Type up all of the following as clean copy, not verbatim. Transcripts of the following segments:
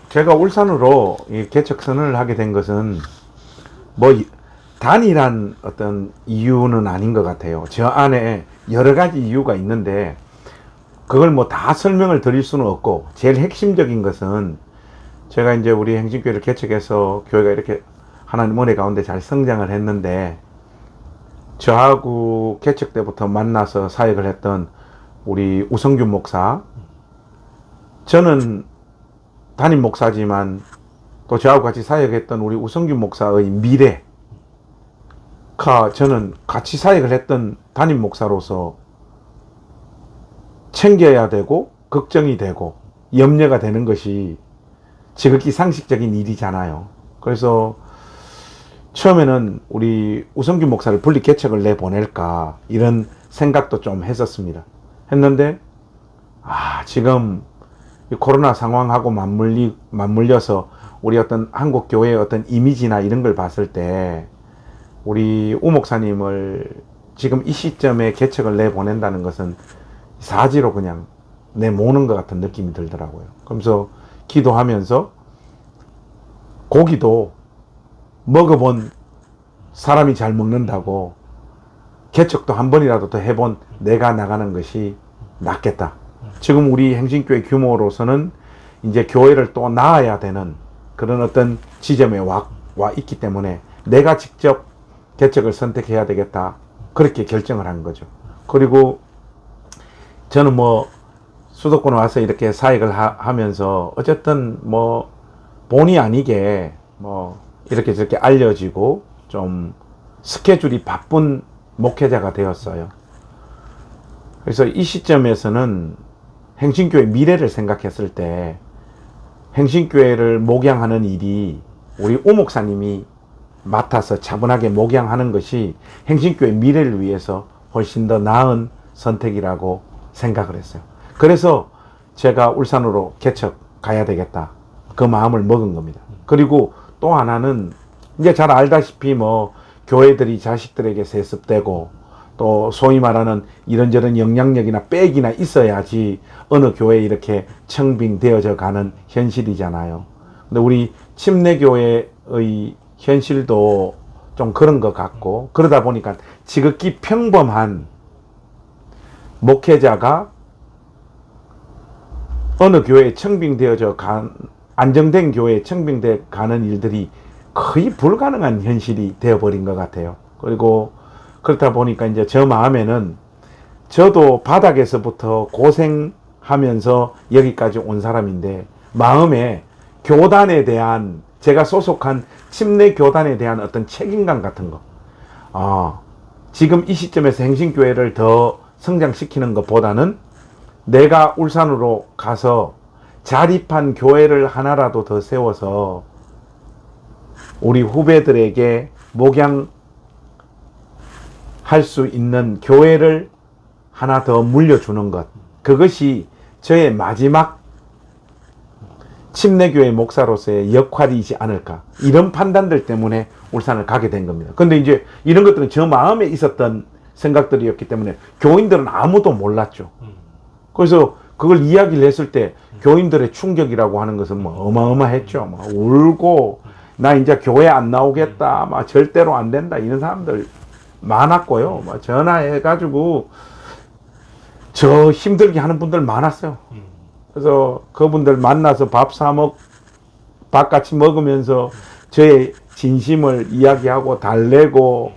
제가 울산으로 이 개척 선언을 하게 된 것은 뭐 단일한 어떤 이유는 아닌 것 같아요. 저 안에 여러 가지 이유가 있는데 그걸 뭐 다 설명을 드릴 수는 없고, 제일 핵심적인 것은 제가 이제 우리 행진교회를 개척해서 교회가 이렇게 하나님 은혜 가운데 잘 성장을 했는데, 저하고 개척 때부터 만나서 사역을 했던 우리 우성균 목사, 저는 담임 목사지만 또 저하고 같이 사역했던 우리 우성균 목사의 미래가, 저는 같이 사역을 했던 담임 목사로서 챙겨야 되고 걱정이 되고 염려가 되는 것이 지극히 상식적인 일이잖아요. 그래서 처음에는 우리 우성균 목사를 분리 개척을 내보낼까 이런 생각도 좀 했었습니다. 했는데 지금 코로나 상황하고 맞물려서 우리 어떤 한국 교회의 어떤 이미지나 이런 걸 봤을 때 우리 우 목사님을 지금 이 시점에 개척을 내보낸다는 것은 사지로 그냥 내모는 것 같은 느낌이 들더라고요. 그러면서 기도하면서 고기도 먹어본 사람이 잘 먹는다고 개척도 한 번이라도 더 해본 내가 나가는 것이 낫겠다. 지금 우리 행진교회 규모로서는 이제 교회를 또 낳아야 되는 그런 어떤 지점에 와 있기 때문에 내가 직접 개척을 선택해야 되겠다. 그렇게 결정을 한 거죠. 그리고 저는 뭐 수도권에 와서 이렇게 사역을 하면서 어쨌든 뭐 본의 아니게 뭐 이렇게 저렇게 알려지고 좀 스케줄이 바쁜 목회자가 되었어요. 그래서 이 시점에서는 행신교회 미래를 생각했을 때 행신교회를 목양하는 일이 우리 우 목사님이 맡아서 차분하게 목양하는 것이 행신교회 미래를 위해서 훨씬 더 나은 선택이라고 생각을 했어요. 그래서 제가 울산으로 개척 가야 되겠다. 그 마음을 먹은 겁니다. 그리고 또 하나는 이제 잘 알다시피 뭐 교회들이 자식들에게 세습되고 또 소위 말하는 이런저런 영향력이나 백이나 있어야지 어느 교회에 이렇게 청빙되어져 가는 현실이잖아요. 근데 우리 침례교회의 현실도 좀 그런 것 같고, 그러다 보니까 지극히 평범한 목회자가 어느 교회에 청빙되어져 안정된 교회에 청빙되어 가는 일들이 거의 불가능한 현실이 되어버린 것 같아요. 그리고 그렇다 보니까 이제 저 마음에는 저도 바닥에서부터 고생하면서 여기까지 온 사람인데, 마음에 교단에 대한, 제가 소속한 침례 교단에 대한 어떤 책임감 같은 거, 지금 이 시점에서 행신교회를 더 성장시키는 것보다는 내가 울산으로 가서 자립한 교회를 하나라도 더 세워서 우리 후배들에게 목양할 수 있는 교회를 하나 더 물려주는 것, 그것이 저의 마지막 침례교회 목사로서의 역할이지 않을까, 이런 판단들 때문에 울산을 가게 된 겁니다. 근데 이제 이런 것들은 저 마음에 있었던 생각들이었기 때문에 교인들은 아무도 몰랐죠. 그래서 그걸 이야기를 했을 때 교인들의 충격이라고 하는 것은 뭐 어마어마했죠. 막 울고 나 이제 교회 안 나오겠다, 막 절대로 안 된다, 이런 사람들 많았고요. 막 전화해가지고 저 힘들게 하는 분들 많았어요. 그래서 그분들 만나서 밥 같이 먹으면서 저의 진심을 이야기하고 달래고,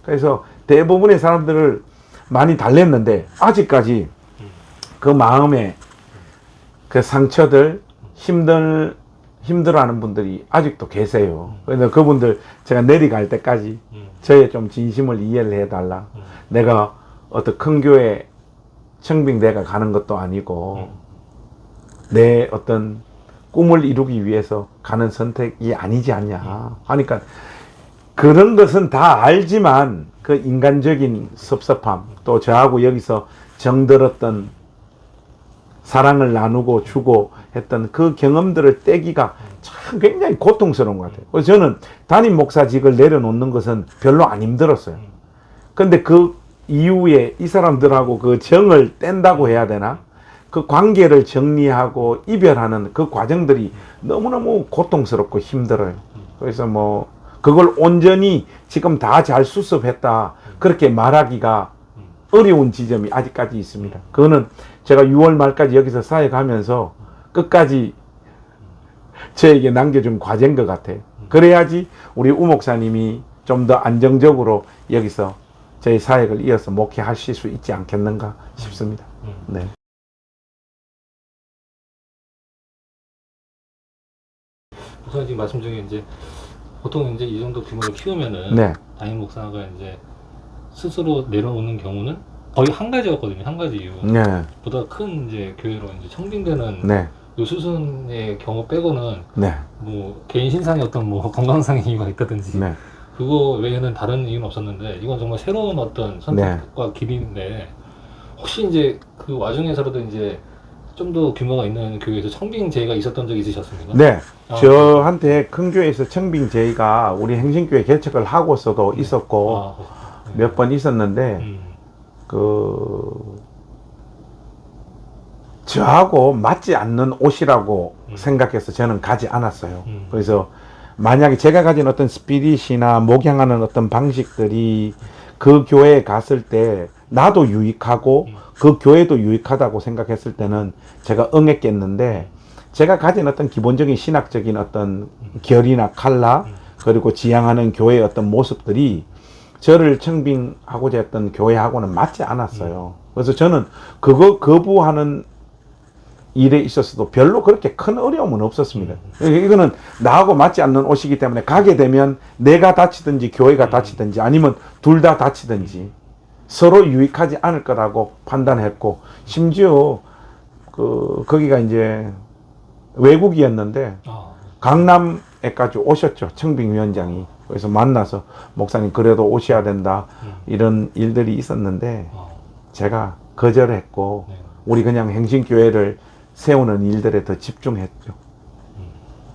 그래서 대부분의 사람들을 많이 달랬는데 아직까지 그 마음에 그 상처들, 힘들어하는 분들이 아직도 계세요. 그래서 그분들 제가 내려갈 때까지 저의 좀 진심을 이해를 해달라. 내가 어떤 큰 교회 청빙대가 가는 것도 아니고 내 어떤 꿈을 이루기 위해서 가는 선택이 아니지 않냐 하니까, 그런 것은 다 알지만 그 인간적인 섭섭함, 또 저하고 여기서 정들었던 사랑을 나누고 주고 했던 그 경험들을 떼기가 참 굉장히 고통스러운 것 같아요. 그래서 저는 담임 목사직을 내려놓는 것은 별로 안 힘들었어요. 근데 그 이후에 이 사람들하고 그 정을 뗀다고 해야 되나? 그 관계를 정리하고 이별하는 그 과정들이 너무너무 고통스럽고 힘들어요. 그래서 뭐 그걸 온전히 지금 다 잘 수습했다 그렇게 말하기가 어려운 지점이 아직까지 있습니다. 그거는 제가 6월 말까지 여기서 사역하면서 끝까지 저에게 남겨준 과제인 것 같아요. 그래야지 우리 우 목사님이 좀 더 안정적으로 여기서 저희 사역을 이어서 목회하실 수 있지 않겠는가 싶습니다. 네. 목사님 지금 말씀 중에 이제 보통 이제 이 정도 규모를 키우면은 네. 담임 목사가 이제 스스로 내려오는 경우는 거의 한 가지였거든요. 한 가지 이유. 네. 보다 큰 이제 교회로 이제 청빙되는 네. 요 수순의 경우 빼고는 네. 뭐 개인 신상의 어떤 뭐 건강상의 이유가 있다든지 네. 그거 외에는 다른 이유는 없었는데 이건 정말 새로운 어떤 선택과 길인데 혹시 이제 그 와중에서라도 이제 좀 더 규모가 있는 교회에서 청빙 제의가 있었던 적이 있으셨습니까? 네. 저한테 큰 교회에서 청빙 제의가 우리 행신교회 개척을 하고서도 있었고 네. 몇 번 있었는데 저하고 맞지 않는 옷이라고 생각해서 저는 가지 않았어요. 그래서 만약에 제가 가진 어떤 스피릿이나 목양하는 어떤 방식들이 그 교회에 갔을 때 나도 유익하고 그 교회도 유익하다고 생각했을 때는 제가 응했겠는데 제가 가진 어떤 기본적인 신학적인 어떤 결이나 컬러 그리고 지향하는 교회의 어떤 모습들이 저를 청빙하고자 했던 교회하고는 맞지 않았어요. 그래서 저는 그거 거부하는 일에 있어서도 별로 그렇게 큰 어려움은 없었습니다. 이거는 나하고 맞지 않는 옷이기 때문에 가게 되면 내가 다치든지 교회가 다치든지 아니면 둘 다 다치든지 서로 유익하지 않을 거라고 판단했고 심지어 거기가 이제 외국이었는데 강남에까지 오셨죠. 청빙위원장이. 그래서 만나서 목사님 그래도 오셔야 된다 이런 일들이 있었는데 제가 거절했고 우리 그냥 행신교회를 세우는 일들에 더 집중했죠.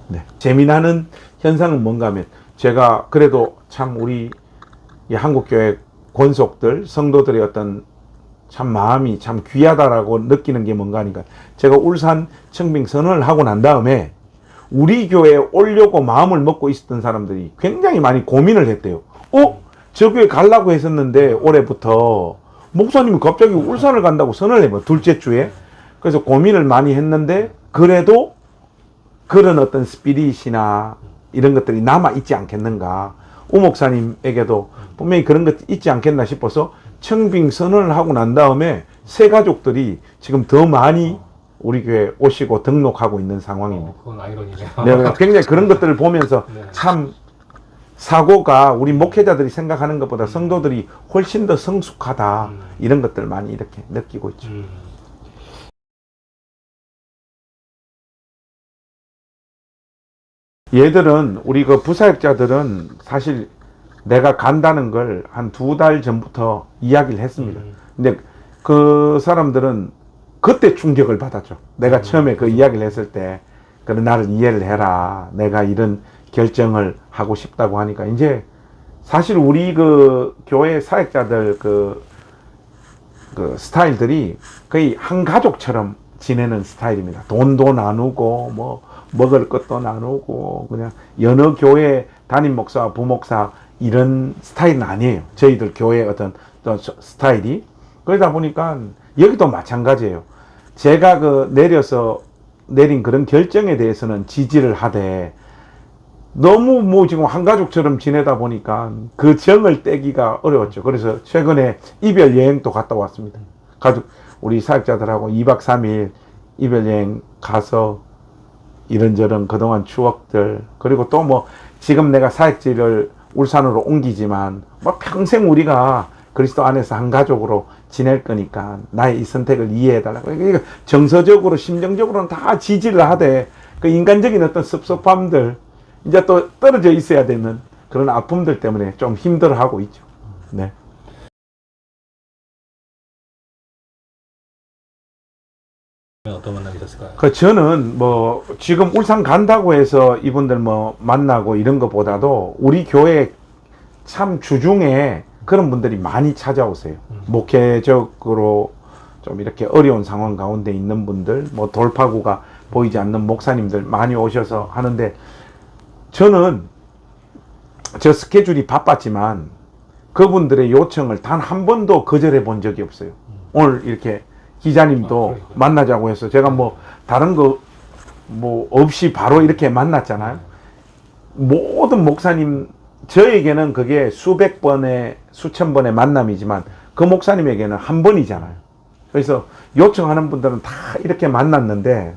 네. 재미나는 현상은 뭔가 하면 제가 그래도 참 우리 이 한국교회 권속들 성도들의 어떤 참 마음이 참 귀하다라고 느끼는 게 뭔가 하니까 제가 울산 청빙 선언을 하고 난 다음에 우리 교회에 오려고 마음을 먹고 있었던 사람들이 굉장히 많이 고민을 했대요. 저 교회 가려고 했었는데 올해부터 목사님이 갑자기 울산을 간다고 선언을 해봐. 둘째 주에. 그래서 고민을 많이 했는데 그래도 그런 어떤 스피릿이나 이런 것들이 남아있지 않겠는가. 우 목사님에게도 분명히 그런 것 있지 않겠나 싶어서 청빙 선언을 하고 난 다음에 새 가족들이 지금 더 많이 우리 교회 오시고 등록하고 있는 상황입니다. 그건 아이러니네요. 네, 굉장히 그런 것들을 보면서 네. 참 사고가 우리 목회자들이 생각하는 것보다 성도들이 훨씬 더 성숙하다 이런 것들 많이 이렇게 느끼고 있죠. 얘들은 우리 그 부사역자들은 사실 내가 간다는 걸 한 2달 전부터 이야기를 했습니다. 근데 그 사람들은 그때 충격을 받았죠. 내가 처음에 그 이야기를 했을 때 그래 나를 이해를 해라. 내가 이런 결정을 하고 싶다고 하니까 이제 사실 우리 그 교회 사역자들 그 스타일들이 거의 한 가족처럼 지내는 스타일입니다. 돈도 나누고 뭐 먹을 것도 나누고 그냥 여느 교회 담임 목사와 부목사 이런 스타일은 아니에요. 저희들 교회의 어떤 또 스타일이. 그러다 보니까 여기도 마찬가지예요. 제가 내린 그런 결정에 대해서는 지지를 하되 너무 뭐 지금 한 가족처럼 지내다 보니까 그 정을 떼기가 어려웠죠. 그래서 최근에 이별 여행도 갔다 왔습니다. 우리 사역자들하고 2박 3일 이별 여행 가서 이런저런 그동안 추억들 그리고 또 뭐 지금 내가 사역지를 울산으로 옮기지만 뭐 평생 우리가 그리스도 안에서 한 가족으로 지낼 거니까 나의 이 선택을 이해해달라고. 그러니까 정서적으로 심정적으로는 다 지지를 하되 그 인간적인 어떤 섭섭함들 이제 또 떨어져 있어야 되는 그런 아픔들 때문에 좀 힘들어하고 있죠. 네. 어떤 만남이 있었을까요? 저는 뭐 지금 울산 간다고 해서 이분들 뭐 만나고 이런 것보다도 우리 교회 참 주중에 그런 분들이 많이 찾아오세요. 목회적으로 좀 이렇게 어려운 상황 가운데 있는 분들, 뭐 돌파구가 보이지 않는 목사님들 많이 오셔서 하는데, 저는 저 스케줄이 바빴지만 그분들의 요청을 단 한 번도 거절해 본 적이 없어요. 오늘 이렇게 기자님도 만나자고 해서 제가 뭐 다른 거 뭐 없이 바로 이렇게 만났잖아요. 모든 목사님, 저에게는 그게 수백 번의 수천 번의 만남이지만 그 목사님에게는 한 번이잖아요. 그래서 요청하는 분들은 다 이렇게 만났는데,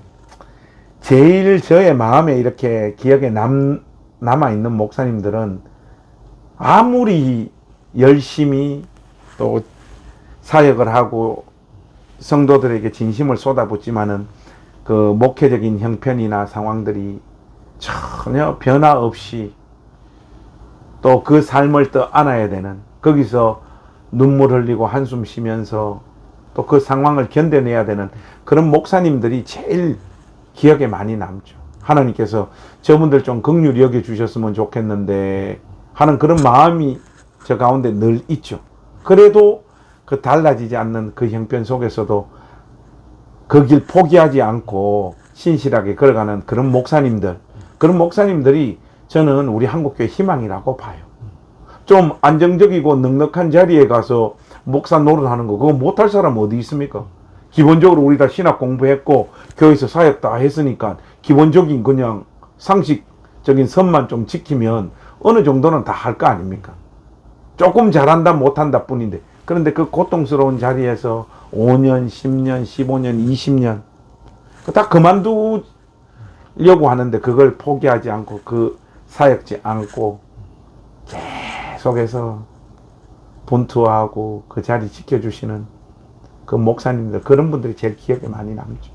제일 저의 마음에 이렇게 기억에 남아있는 목사님들은 아무리 열심히 또 사역을 하고 성도들에게 진심을 쏟아붓지만은 그 목회적인 형편이나 상황들이 전혀 변화 없이 또 그 삶을 떠안아야 되는, 거기서 눈물 흘리고 한숨 쉬면서 또 그 상황을 견뎌내야 되는 그런 목사님들이 제일 기억에 많이 남죠. 하나님께서 저분들 좀 긍휼히 여겨 주셨으면 좋겠는데 하는 그런 마음이 저 가운데 늘 있죠. 그래도 그 달라지지 않는 그 형편 속에서도 그 길 포기하지 않고 신실하게 걸어가는 그런 목사님들이 저는 우리 한국교회 희망이라고 봐요. 좀 안정적이고 넉넉한 자리에 가서 목사 노릇하는 거, 그거 못할 사람 어디 있습니까? 기본적으로 우리 다 신학 공부했고 교회에서 사역 다 했으니까 기본적인 그냥 상식적인 선만 좀 지키면 어느 정도는 다 할 거 아닙니까? 조금 잘한다 못한다 뿐인데, 그런데 그 고통스러운 자리에서 5년, 10년, 15년, 20년 다 그만두려고 하는데 그걸 포기하지 않고 그 사역지 않고 계속해서 분투하고 그 자리 지켜주시는 그 목사님들, 그런 분들이 제일 기억에 많이 남죠.